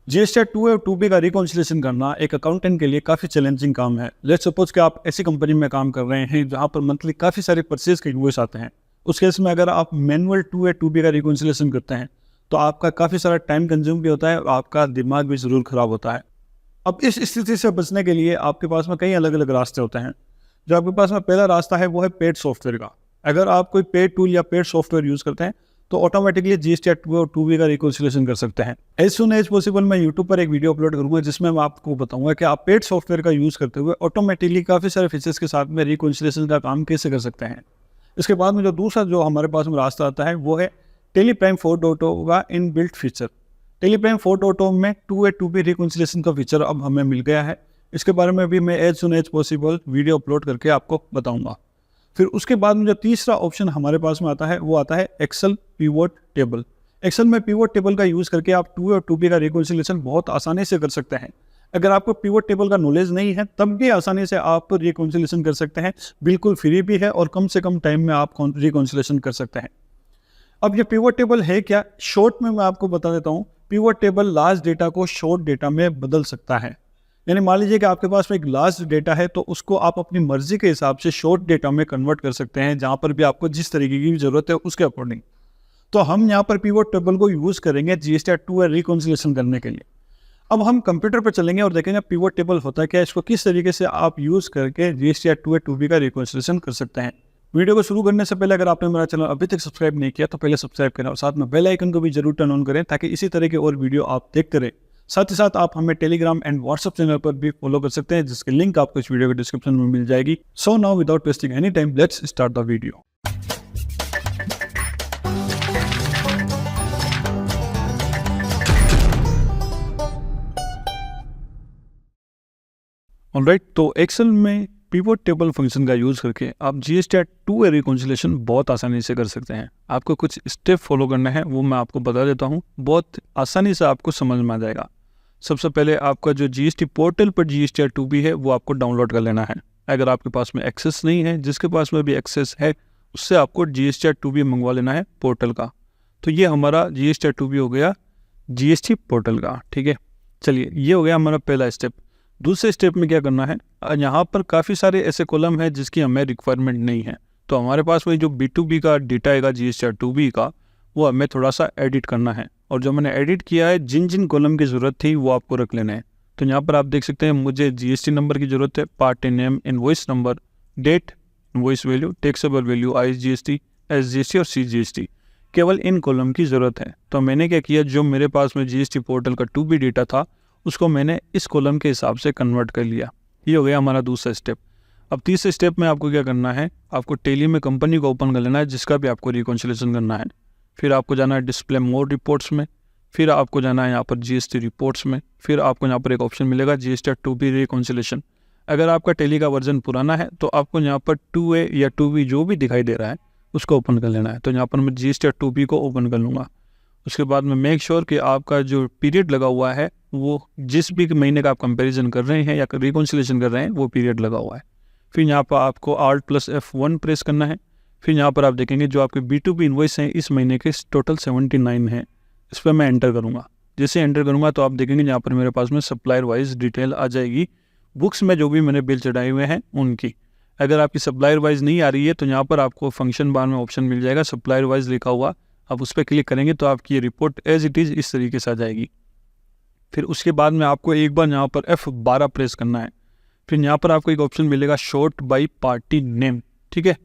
GST 2 और 2B का reconciliation करना एक अकाउंटेंट के लिए काफ़ी चैलेंजिंग काम है। लेट्स सपोज कि आप ऐसी कंपनी में काम कर रहे हैं जहां पर मंथली काफ़ी सारे परचेज के इनवॉइस आते हैं। उस केस में अगर आप मैनुअल 2 या 2B का रिकॉन्सिलेशन करते हैं तो आपका काफ़ी सारा टाइम कंज्यूम भी होता है और आपका दिमाग भी ज़रूर खराब होता है। अब इस स्थिति से बचने के लिए आपके पास में कई अलग अलग रास्ते होते हैं। जो आपके पास में पहला रास्ता है वो है पेड सॉफ्टवेयर का। अगर आप कोई पेड टूल या पेड सॉफ्टवेयर यूज़ करते हैं तो ऑटोमेटिकली जीएसटी 2 और 2B का रिकॉन्सिलेशन कर सकते हैं। एज सुन एज पॉसिबल मैं यूट्यूब पर एक वीडियो अपलोड करूंगा जिसमें मैं आपको बताऊंगा कि आप पेड सॉफ्टवेयर का यूज़ करते हुए ऑटोमेटिकली काफ़ी सारे फीचर्स के साथ में रिकॉन्सिलेशन का काम कैसे कर सकते हैं। इसके बाद में जो दूसरा जो हमारे पास में रास्ता आता है वो है टेलीप्राइम 4.0 का इन बिल्ट फीचर। टेलीप्राइम 4.0 में 2 या 2B रिकॉन्सिलेशन का फीचर अब हमें मिल गया है। इसके बारे में भी मैं as soon as possible video upload करके आपको बताऊंगा। फिर उसके बाद में जो तीसरा ऑप्शन हमारे पास में आता है वो आता है एक्सेल पिवोट टेबल। एक्सेल में पिवोट टेबल का यूज़ करके आप 2 और 2B का रिकॉन्सिलेशन बहुत आसानी से कर सकते हैं। अगर आपको पिवोट टेबल का नॉलेज नहीं है तब भी आसानी से आप रिकॉन्सिलेशन कर सकते हैं। बिल्कुल फ्री भी है और कम से कम टाइम में आप रिकॉन्सिलेशन कर सकते हैं। अब ये पिवोट टेबल है क्या, शॉर्ट में मैं आपको बता देता हूँ। पिवोट टेबल लार्ज डेटा को शॉर्ट डेटा में बदल सकता है। यानी मान लीजिए कि आपके पास में एक लार्ज डेटा है तो उसको आप अपनी मर्जी के हिसाब से शॉर्ट डेटा में कन्वर्ट कर सकते हैं, जहां पर भी आपको जिस तरीके की जरूरत है उसके अकॉर्डिंग। तो हम यहाँ पर पिवोट टेबल को यूज करेंगे जीएसटी 2 रिकॉन्सिलेशन करने के लिए। अब हम कंप्यूटर पर चलेंगे और देखेंगे पिवोट टेबल होता है क्या, इसको किस तरीके से आप यूज करके जीएसटी 2 या 2B का रिकॉन्सिलेशन कर सकते हैं। वीडियो को शुरू करने से पहले अगर आपने मेरा चैनल अभी तक सब्सक्राइब नहीं किया तो पहले सब्सक्राइब करें और साथ में बेल आइकन को भी जरूर टर्न ऑन करें ताकि इसी तरह के और वीडियो आप देखते रहें। साथ ही साथ आप हमें टेलीग्राम एंड व्हाट्सएप चैनल पर भी फॉलो कर सकते हैं जिसकी लिंक आपको इस वीडियो के डिस्क्रिप्शन में मिल जाएगी। So now without wasting any time let's start the video. Alright, तो एक्सेल में पिवोट टेबल फंक्शन का यूज़ करके आप जीएसटी 2 रिकॉन्सिलेशन बहुत आसानी से कर सकते हैं। आपको कुछ स्टेप फॉलो करना है, वो मैं आपको बता देता हूँ, बहुत आसानी से आपको समझ में आ जाएगा। सबसे पहले आपका जो जीएसटी पोर्टल पर जीएसटी 2B है वो आपको डाउनलोड कर लेना है। अगर आपके पास में एक्सेस नहीं है, जिसके पास में भी एक्सेस है उससे आपको जीएसटी 2B मंगवा लेना है पोर्टल का। तो ये हमारा जीएसटी 2B हो गया जीएसटी पोर्टल का। ठीक है, चलिए ये हो गया हमारा पहला स्टेप। दूसरे स्टेप में क्या करना है, यहाँ पर काफ़ी सारे ऐसे कॉलम हैं जिसकी हमें रिक्वायरमेंट नहीं है। तो हमारे पास वही जो B2B का डेटा आएगा जीएसटी 2B का वो हमें थोड़ा सा एडिट करना है। और जो मैंने एडिट किया है, जिन जिन कॉलम की ज़रूरत थी वो आपको रख लेना है। तो यहाँ पर आप देख सकते हैं मुझे जीएसटी नंबर की ज़रूरत है, party name, invoice number, date, invoice value, taxable value, IGST, SGST और CGST, केवल इन कॉलम की ज़रूरत है। तो मैंने क्या किया, जो मेरे पास में जीएसटी पोर्टल का 2B डेटा था उसको मैंने इस कॉलम के हिसाब से कन्वर्ट कर लिया। ये हो गया हमारा दूसरा स्टेप। अब तीसरे स्टेप में आपको क्या करना है, आपको टेली में कंपनी को ओपन कर लेना है जिसका भी आपको रिकॉन्सिलेशन करना है। फिर आपको जाना है डिस्प्ले मोर रिपोर्ट्स में, फिर आपको जाना है यहाँ पर जीएसटी रिपोर्ट्स में, फिर आपको यहाँ पर एक ऑप्शन मिलेगा जीएसटी 2B रिकॉन्सिलेशन। अगर आपका टेली का वर्जन पुराना है तो आपको यहाँ पर 2A या 2B जो भी दिखाई दे रहा है उसको ओपन कर लेना है। तो यहाँ पर मैं जीएसटी 2B को ओपन कर लूँगा। उसके बाद में मेक श्योर कि आपका जो पीरियड लगा हुआ है वो जिस भी महीने का आप कंपैरिजन कर रहे हैं या रिकॉन्सिलेशन कर रहे हैं वो पीरियड लगा हुआ है। फिर यहाँ पर आपको Alt+F1 प्रेस करना है। फिर यहाँ पर आप देखेंगे जो आपके B2B इनवॉइस हैं इस महीने के टोटल 79 हैं। इस पर मैं एंटर करूँगा। जैसे एंटर करूँगा तो आप देखेंगे यहाँ पर मेरे पास में सप्लायर वाइज डिटेल आ जाएगी, बुक्स में जो भी मैंने बिल चढ़ाए हुए हैं उनकी। अगर आपकी सप्लायर वाइज नहीं आ रही है तो यहाँ पर आपको फंक्शन बार में ऑप्शन मिल जाएगा सप्लायर वाइज लिखा हुआ, आप उस पर क्लिक करेंगे तो आपकी ये रिपोर्ट एज इट इज़ इस तरीके से आ जाएगी। फिर उसके बाद में आपको एक बार यहाँ पर F12 प्रेस करना है। फिर यहाँ पर आपको एक ऑप्शन मिलेगा शॉर्ट बाय पार्टी नेम। ठीक है,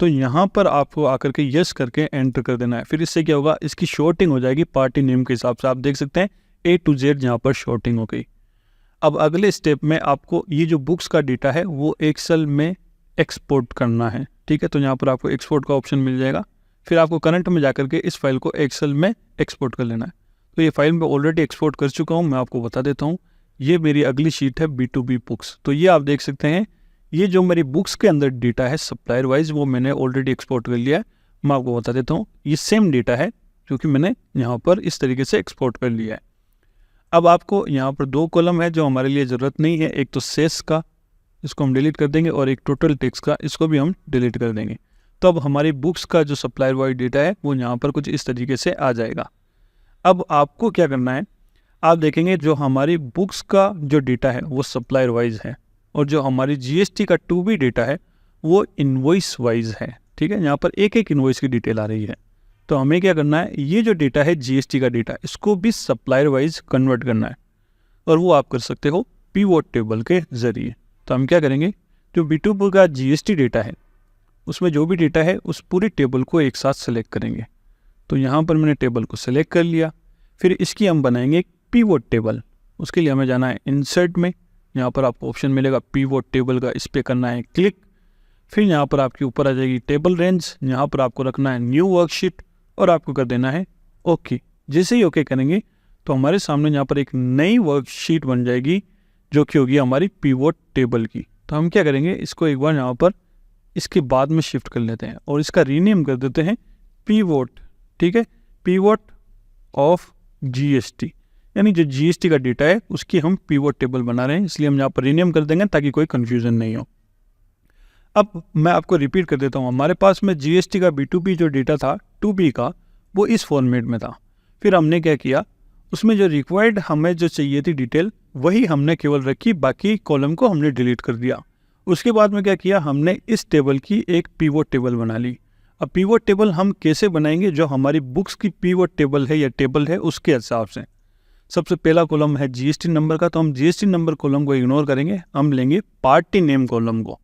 तो यहाँ पर आपको आकर के यस करके एंटर कर देना है। फिर इससे क्या होगा, इसकी शॉर्टिंग हो जाएगी पार्टी नेम के हिसाब से। आप देख सकते हैं A to Z यहाँ पर शॉर्टिंग हो गई। अब अगले स्टेप में आपको ये जो बुक्स का डेटा है वो एक्सेल में एक्सपोर्ट करना है। ठीक है, तो यहाँ पर आपको एक्सपोर्ट का ऑप्शन मिल जाएगा। फिर आपको करंट में जाकर के इस फाइल को एक्सेल में एक्सपोर्ट कर लेना है। तो ये फाइल मैं ऑलरेडी एक्सपोर्ट कर चुका हूँ, मैं आपको बता देता हूँ। ये मेरी अगली शीट है B2B बुक्स। तो ये आप देख सकते हैं, ये जो मेरी बुक्स के अंदर डेटा है सप्लायर वाइज वो मैंने ऑलरेडी एक्सपोर्ट कर लिया है। मैं आपको बता देता हूँ, ये सेम डेटा है जो कि मैंने यहाँ पर इस तरीके से एक्सपोर्ट कर लिया है। अब आपको यहाँ पर 2 कॉलम है जो हमारे लिए ज़रूरत नहीं है, एक तो सेस का, इसको हम डिलीट कर देंगे, और एक टोटल टैक्स का, इसको भी हम डिलीट कर देंगे। तो अब हमारी बुक्स का जो सप्लायर वाइज डेटा है वो यहाँ पर कुछ इस तरीके से आ जाएगा। अब आपको क्या करना है, आप देखेंगे जो हमारी बुक्स का जो डेटा है वो सप्लायर वाइज है, और जो हमारी जीएसटी का 2B डेटा है वो इनवॉइस वाइज है। ठीक है, यहाँ पर एक एक इनवॉइस की डिटेल आ रही है। तो हमें क्या करना है, ये जो डेटा है जीएसटी का डेटा, इसको भी सप्लायर वाइज कन्वर्ट करना है, और वो आप कर सकते हो पिवोट टेबल के जरिए। तो हम क्या करेंगे, जो B2B का जीएसटी डेटा है उसमें जो भी डेटा है उस पूरी टेबल को एक साथ सेलेक्ट करेंगे। तो यहाँ पर मैंने टेबल को सेलेक्ट कर लिया, फिर इसकी हम बनाएंगे एक पिवोट टेबल। उसके लिए हमें जाना है इंसर्ट में, यहाँ पर आपको ऑप्शन मिलेगा पिवोट टेबल का, इस पर करना है क्लिक। फिर यहाँ पर आपके ऊपर आ जाएगी टेबल रेंज, यहाँ पर आपको रखना है न्यू वर्कशीट और आपको कर देना है ओके। जैसे ही ओके करेंगे तो हमारे सामने यहाँ पर एक नई वर्कशीट बन जाएगी जो कि होगी हमारी पिवोट टेबल की। तो हम क्या करेंगे, इसको एक बार यहाँ पर इसके बाद में शिफ्ट कर लेते हैं और इसका रीनेम कर देते हैं पिवोट। ठीक है, पिवोट ऑफ जीएसटी, यानी जो जीएसटी का डेटा है उसकी हम पिवोट टेबल बना रहे हैं, इसलिए हम यहाँ पर रीनेम कर देंगे ताकि कोई कंफ्यूजन नहीं हो। अब मैं आपको रिपीट कर देता हूँ, हमारे पास में जीएसटी का B2B जो डेटा था 2B का, वो इस फॉर्मेट में था। फिर हमने क्या किया, उसमें जो रिक्वायर्ड हमें जो चाहिए थी डिटेल वही हमने केवल रखी, बाकी कॉलम को हमने डिलीट कर दिया। उसके बाद में क्या किया, हमने इस टेबल की एक पिवोट टेबल बना ली। अब पिवोट टेबल हम कैसे बनाएंगे, जो हमारी बुक्स की पिवोट टेबल है या टेबल है उसके हिसाब से। सबसे पहला कॉलम है जीएसटी नंबर का, तो हम जीएसटी नंबर कॉलम को इग्नोर करेंगे, हम लेंगे पार्टी नेम कॉलम को।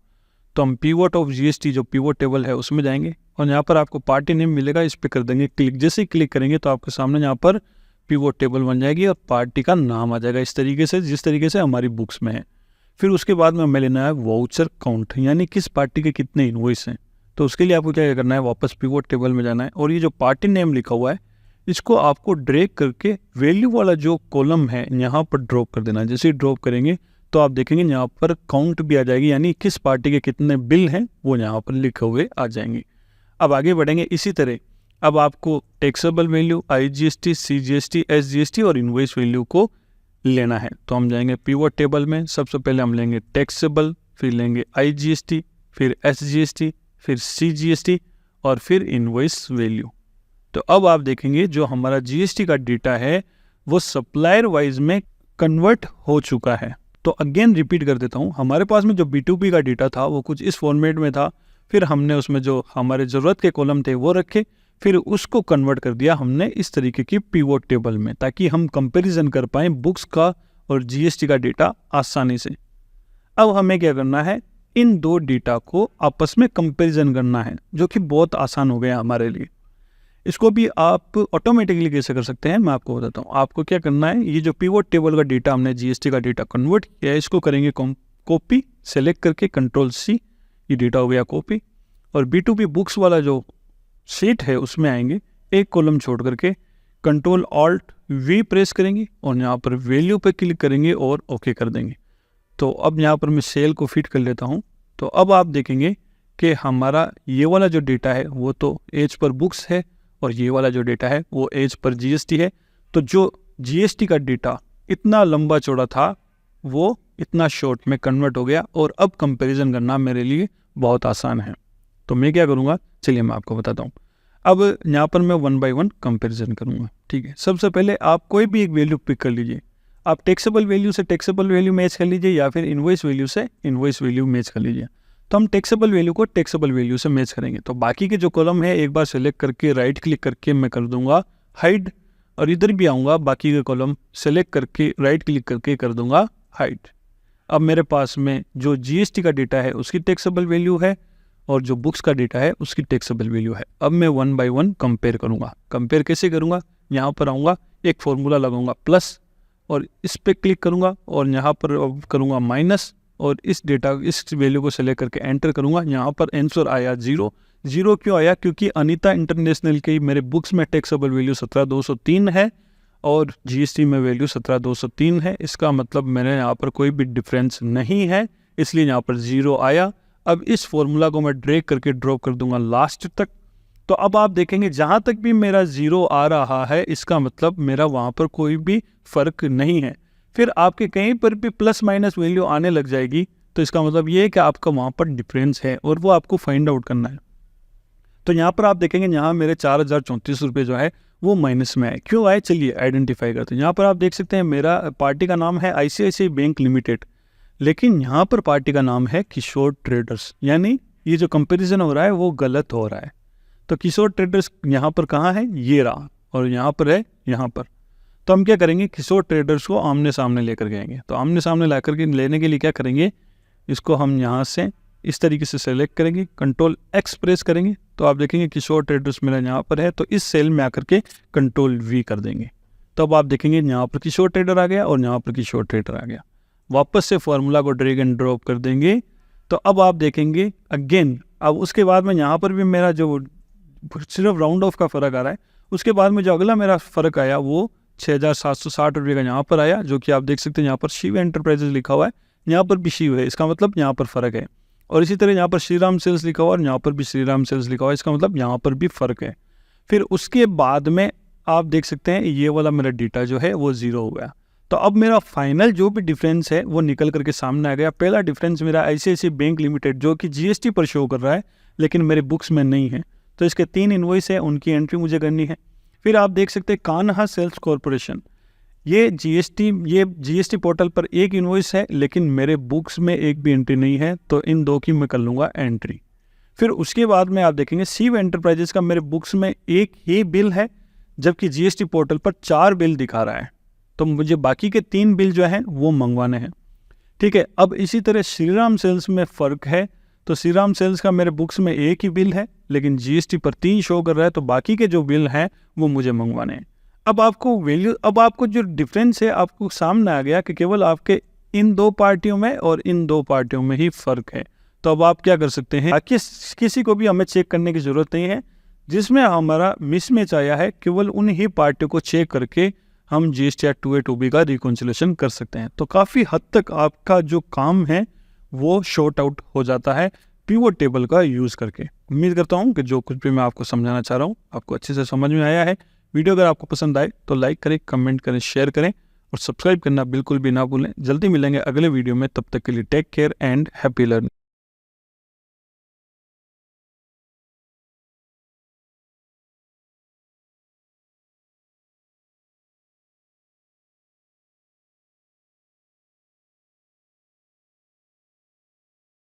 तो हम पिवोट ऑफ जीएसटी जो पिवोट टेबल है उसमें जाएंगे और यहाँ पर आपको पार्टी नेम मिलेगा, इस पर कर देंगे क्लिक। जैसे ही क्लिक करेंगे तो आपके सामने यहाँ पर पिवोट टेबल बन जाएगी और पार्टी का नाम आ जाएगा इस तरीके से, जिस तरीके से हमारी बुक्स में है। फिर उसके बाद में हमें लेना है वाउचर काउंट, यानी किस पार्टी के कितने इनवॉइस हैं। तो उसके लिए आपको क्या करना है, वापस पिवोट टेबल में जाना है और ये जो पार्टी नेम लिखा हुआ है इसको आपको ड्रैग करके वैल्यू वाला जो कॉलम है यहाँ पर ड्रॉप कर देना है। जैसे ही ड्रॉप करेंगे तो आप देखेंगे यहाँ पर काउंट भी आ जाएगी, यानी किस पार्टी के कितने बिल हैं वो यहाँ पर लिखे हुए आ जाएंगे। अब आगे बढ़ेंगे इसी तरह। अब आपको taxable value, IGST, CGST, SGST और इनवॉइस वैल्यू को लेना है। तो हम जाएंगे पिवोट टेबल में, सबसे पहले हम लेंगे टैक्सेबल, फिर लेंगे IGST, फिर SGST, फिर CGST और फिर इनवॉइस वैल्यू। तो अब आप देखेंगे जो हमारा जीएसटी का डेटा है वो सप्लायर वाइज में कन्वर्ट हो चुका है। तो अगेन रिपीट कर देता हूँ, हमारे पास में जो B2B का डेटा था वो कुछ इस फॉर्मेट में था, फिर हमने उसमें जो हमारे ज़रूरत के कॉलम थे वो रखे, फिर उसको कन्वर्ट कर दिया हमने इस तरीके की पिवोट टेबल में, ताकि हम कंपैरिजन कर पाएँ बुक्स का और जीएसटी का डेटा आसानी से। अब हमें क्या करना है, इन दो डेटा को आपस में कंपैरिजन करना है, जो कि बहुत आसान हो गया हमारे लिए। इसको भी आप ऑटोमेटिकली कैसे कर सकते हैं मैं आपको बताता हूँ। आपको क्या करना है, ये जो पिवोट टेबल का डेटा हमने जीएसटी का डेटा कन्वर्ट किया है इसको करेंगे कॉपी, सेलेक्ट करके Ctrl+C, ये डेटा हो गया कॉपी। और B2B बुक्स वाला जो शीट है उसमें आएंगे, एक कॉलम छोड़ करके Ctrl+Alt+V प्रेस करेंगे और यहाँ पर वैल्यू पे क्लिक करेंगे और ओके कर देंगे। तो अब यहाँ पर मैं सेल को फिट कर लेता हूँ। तो अब आप देखेंगे कि हमारा ये वाला जो डेटा है वो तो एज पर बुक्स है और ये वाला जो डेटा है वो एज पर जीएसटी है। तो जो जीएसटी का डेटा इतना लंबा चौड़ा था वो इतना शॉर्ट में कन्वर्ट हो गया और अब कंपैरिजन करना मेरे लिए बहुत आसान है। तो मैं क्या करूँगा, चलिए मैं आपको बताता हूँ। अब यहाँ पर मैं 1 बाय 1 कंपैरिजन करूँगा। ठीक है, सबसे पहले आप कोई भी एक वैल्यू पिक कर लीजिए। आप टैक्सेबल वैल्यू से टैक्सेबल वैल्यू मैच कर लीजिए या फिर इनवॉइस वैल्यू से इनवॉइस वैल्यू मैच कर लीजिए। तो हम टैक्सेबल वैल्यू को टैक्सेबल वैल्यू से मैच करेंगे। तो बाकी के जो कॉलम है एक बार सेलेक्ट करके राइट क्लिक करके मैं कर दूंगा हाइड, और इधर भी आऊँगा बाकी के कॉलम सेलेक्ट करके राइट क्लिक करके कर दूंगा हाइड। अब मेरे पास में जो जीएसटी का डेटा है उसकी टैक्सेबल वैल्यू है और जो बुक्स का डेटा है उसकी टैक्सेबल वैल्यू है। अब मैं 1 बाय 1 कंपेयर करूँगा। कंपेयर कैसे करूँगा, यहाँ पर आऊँगा, एक फॉर्मूला लगाऊंगा प्लस और इस पर क्लिक करूँगा और यहाँ पर करूँगा माइनस और इस डेटा इस वैल्यू को सेलेक्ट करके एंटर करूँगा। यहाँ पर आंसर आया 0। 0 क्यों आया, क्योंकि अनीता इंटरनेशनल की मेरे बुक्स में टैक्सेबल वैल्यू 17,203 है और जीएसटी में वैल्यू 17,203 है। इसका मतलब मेरे यहाँ पर कोई भी डिफरेंस नहीं है, इसलिए यहाँ पर 0 आया। अब इस फॉर्मूला को मैं ड्रैग करके ड्रॉप कर दूंगा लास्ट तक। तो अब आप देखेंगे जहाँ तक भी मेरा 0 आ रहा है इसका मतलब मेरा वहाँ पर कोई भी फ़र्क नहीं है। फिर आपके कहीं पर भी प्लस माइनस वैल्यू आने लग जाएगी तो इसका मतलब ये है कि आपका वहाँ पर डिफरेंस है और वो आपको फाइंड आउट करना है। तो यहाँ पर आप देखेंगे यहाँ मेरे 4,034 रुपये जो है वो माइनस में आए। क्यों आए, चलिए आइडेंटिफाई करते हैं। यहाँ पर आप देख सकते हैं मेरा पार्टी का नाम है ICICI बैंक लिमिटेड, लेकिन यहाँ पर पार्टी का नाम है किशोर ट्रेडर्स, यानी ये जो कंपैरिजन हो रहा है वो गलत हो रहा है। तो किशोर ट्रेडर्स यहाँ पर कहाँ है, ये रहा, और यहाँ पर है, यहाँ पर। तो हम क्या करेंगे, किशोर ट्रेडर्स को आमने सामने लेकर गएंगे। तो आमने सामने ला करके लेने के लिए क्या करेंगे, इसको हम यहाँ से इस तरीके से सेलेक्ट करेंगे, Ctrl+X प्रेस करेंगे, तो आप देखेंगे किशोर ट्रेडर्स मेरा यहाँ पर है, तो इस सेल में आकर के Ctrl+V कर देंगे। तो अब आप देखेंगे यहाँ पर किशोर ट्रेडर आ गया और यहाँ पर किशोर ट्रेडर आ गया। वापस से फॉर्मूला को ड्रैग एंड ड्रॉप कर देंगे, तो अब आप देखेंगे अगेन, अब उसके बाद में यहाँ पर भी मेरा जो सिर्फ राउंड ऑफ का फ़र्क आ रहा है, उसके बाद में जो अगला मेरा फ़र्क आया वो 6,760 रुपये का यहाँ पर आया, जो कि आप देख सकते हैं यहाँ पर शिव एंटरप्राइजेज लिखा हुआ है, यहाँ पर भी शिव है, इसका मतलब यहाँ पर फ़र्क है। और इसी तरह यहाँ पर श्रीराम सेल्स लिखा हुआ है और यहाँ पर भी श्रीराम सेल्स लिखा हुआ है, इसका मतलब यहाँ पर भी फ़र्क है। फिर उसके बाद में आप देख सकते हैं ये वाला मेरा डेटा जो है वो 0 हो गया। तो अब मेरा फाइनल जो भी डिफरेंस है वो निकल करके सामने आ गया। पहला डिफरेंस मेरा ICICI बैंक लिमिटेड जो कि GST पर शो कर रहा है, लेकिन मेरे बुक्स में नहीं है, तो इसके 3 इनवॉइस है, उनकी एंट्री मुझे करनी है। फिर आप देख सकते हैं कान्हा सेल्स कॉरपोरेशन, ये GST पोर्टल पर एक इनवॉइस है, लेकिन मेरे बुक्स में एक भी एंट्री नहीं है, तो इन 2 की मैं कर लूँगा एंट्री। फिर उसके बाद में आप देखेंगे शिव एंटरप्राइजेज का मेरे बुक्स में एक ही बिल है, जबकि GST पोर्टल पर 4 बिल दिखा रहा है, तो मुझे बाकी के 3 बिल जो हैं वो मंगवाने हैं। ठीक है, अब इसी तरह श्रीराम सेल्स में फ़र्क है, तो श्रीराम सेल्स का मेरे बुक्स में एक ही बिल है, लेकिन GST पर 3 शो कर रहा है, तो बाकी के जो बिल हैं वो मुझे मंगवाने हैं। अब आपको जो डिफरेंस है आपको सामने आ गया कि केवल आपके इन 2 पार्टियों में और इन 2 पार्टियों में ही फ़र्क है। तो अब आप क्या कर सकते हैं, किसी को भी हमें चेक करने की ज़रूरत नहीं है, जिसमें हमारा मिसमैच आया है केवल उन ही पार्टियों को चेक करके हम GST Act 2A-2B का रिकॉन्सिलेशन कर सकते हैं। तो काफ़ी हद तक आपका जो काम है वो शॉर्ट आउट हो जाता है पिवट टेबल का यूज़ करके। उम्मीद करता हूँ कि जो कुछ भी मैं आपको समझाना चाह रहा हूँ आपको अच्छे से समझ में आया है। वीडियो अगर आपको पसंद आए तो लाइक करें, कमेंट करें, शेयर करें और सब्सक्राइब करना बिल्कुल भी ना भूलें। जल्दी मिलेंगे अगले वीडियो में, तब तक के लिए take care and happy learning.